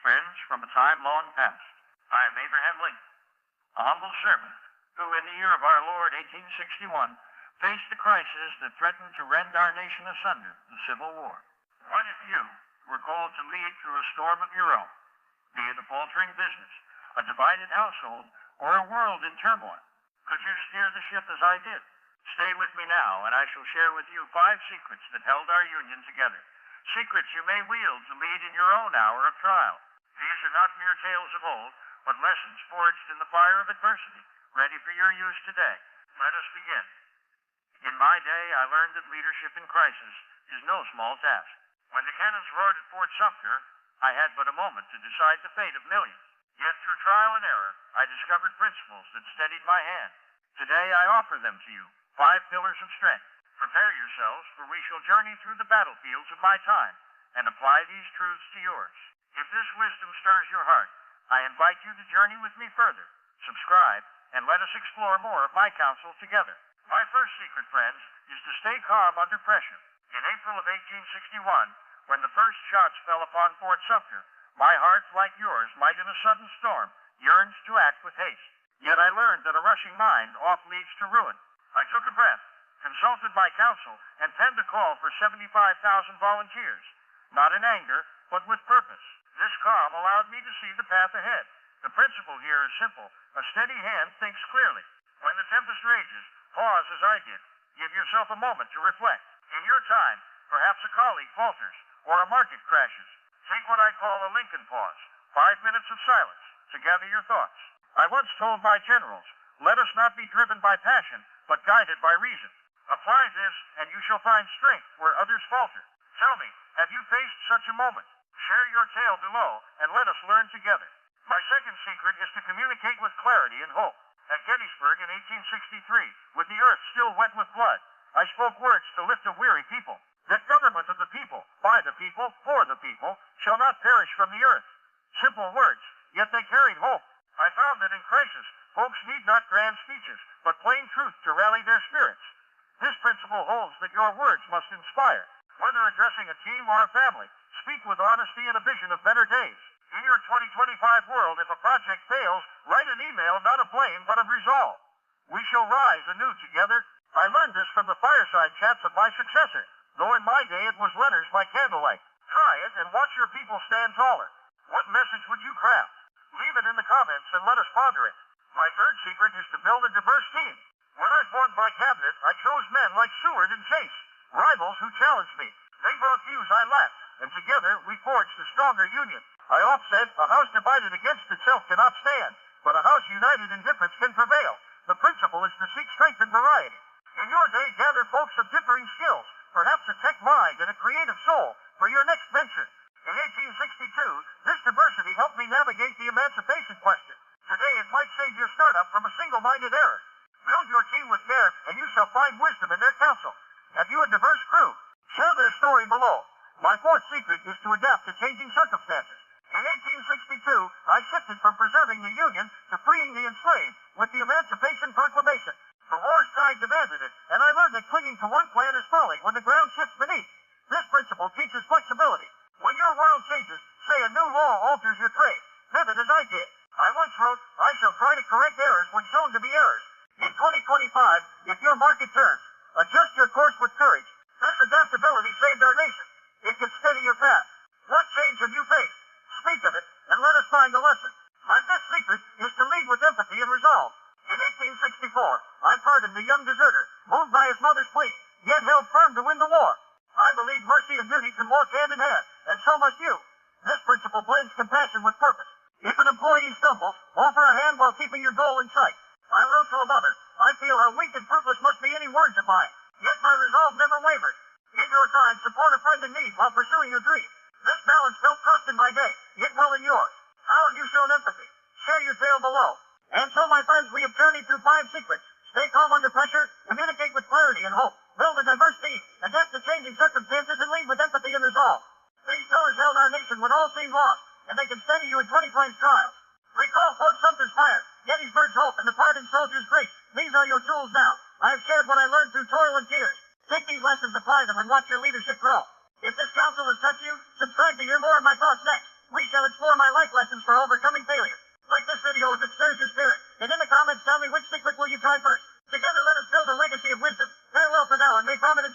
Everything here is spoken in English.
friends from a time long past. I am Abraham Lincoln, a humble servant who, in the year of our Lord 1861, faced the crisis that threatened to rend our nation asunder, the Civil War. What if you were called to lead through a storm of your own, be it a faltering business, a divided household, or a world in turmoil? Could you steer the ship as I did? Stay with me now, and I shall share with you 5 secrets that held our Union together. Secrets you may wield to lead in your own hour of trial. These are not mere tales of old, but lessons forged in the fire of adversity, ready for your use today. Let us begin. In my day, I learned that leadership in crisis is no small task. When the cannons roared at Fort Sumter, I had but a moment to decide the fate of millions. Yet through trial and error, I discovered principles that steadied my hand. Today, I offer them to you, 5 pillars of strength. Prepare yourselves, for we shall journey through the battlefields of my time and apply these truths to yours. If this wisdom stirs your heart, I invite you to journey with me further. Subscribe, and let us explore more of my counsel together. My first secret, friends, is to stay calm under pressure. In April of 1861, when the first shots fell upon Fort Sumter, my heart, like yours, might in a sudden storm, yearns to act with haste. Yet I learned that a rushing mind oft leads to ruin. I took a breath, consulted my counsel, and penned a call for 75,000 volunteers. Not in anger, but with purpose. This calm allowed me to see the path ahead. The principle here is simple. A steady hand thinks clearly. When the tempest rages, pause as I did. Give yourself a moment to reflect. In your time, perhaps a colleague falters, or a market crashes. Take what I call a Lincoln pause. 5 minutes of silence to gather your thoughts. I once told my generals, let us not be driven by passion, but guided by reason. Apply this, and you shall find strength where others falter. Tell me, have you faced such a moment? Share your tale below, and let us learn together. My second secret is to communicate with clarity and hope. At Gettysburg in 1863, with the earth still wet with blood, I spoke words to lift a weary people. That government of the people, by the people, for the people, shall not perish from the earth. Simple words, yet they carried hope. I found that in crisis, folks need not grand speeches, but plain truth to rally their spirits. This principle holds that your words must inspire. Whether addressing a team or a family, speak with honesty and a vision of better days. In your 2025 world, if a project fails, write an email, not of blame, but of resolve. We shall rise anew together. I learned this from the fireside chats of my successor, though in my day it was letters by candlelight. Try it and watch your people stand taller. What message would you craft? Leave it in the comments and let us ponder it. My third secret is to build a diverse team. When I formed my cabinet, I chose men like Seward and Chase, rivals who challenged me. They brought views I lacked, and together we forged a stronger union. I oft said, a house divided against itself cannot stand, but a house united in difference can prevail. The principle is to seek strength and variety. In your day, gather folks of differing skills, perhaps a tech mind and a creative soul, for your next venture. In 1862, this diversity helped me navigate the emancipation question. Today, it might save your startup from a single-minded error. Build your team with care, and you shall find wisdom in their counsel. Have you a diverse crew? Share their story below. My fourth secret is to adapt to changing circumstances. In 1862, I shifted from preserving the Union to freeing the enslaved with the Emancipation Proclamation. The war's tide demanded it, and I learned that clinging to one plan is folly when the ground shifts beneath. This principle teaches flexibility. When your world changes, say a new law alters your trade. Pivot as I did. I once wrote, I shall try to correct errors when shown to be errors. In 2025, if your market turns, adjust your course with courage. This adaptability saved our nation. It can steady your path. What change have you faced? Speak of it, and let us find the lesson. My fifth secret is to lead with empathy and resolve. In 1864, I pardoned a young deserter, moved by his mother's plea, yet held firm to win the war. I believe mercy and duty can walk hand in hand, and so must you. This principle blends compassion with purpose. If an employee stumbles, offer a hand while keeping your goal in sight. I wrote to a mother, I feel how weak and fruitless must be any words of mine, yet my resolve never wavered. In your time, support a friend in need while pursuing your dream. This balance built trust in my day, yet well in yours. How have you shown empathy? Share your tale below. And so, my friends, we have journeyed through 5 secrets. Stay calm under pressure, communicate with clarity and hope, build a diverse team, adapt to changing circumstances, and lead with empathy and resolve. These pillars held our nation when all seemed lost, and they can steady you in 2020's trials. Recall Fort Sumter's fire, Gettysburg's hope, and the pardoned soldier's grace. These are your tools now. I have shared what I learned through toil and tears. Take these lessons, apply them, and watch your leadership grow. If this counsel has touched you, subscribe to hear more of my thoughts next. We shall explore my life suggestions for overcoming failure. Like this video if it stirs your spirit. And in the comments tell me which secret will you try first. Together let us build a legacy of wisdom. Farewell for now, and may Providence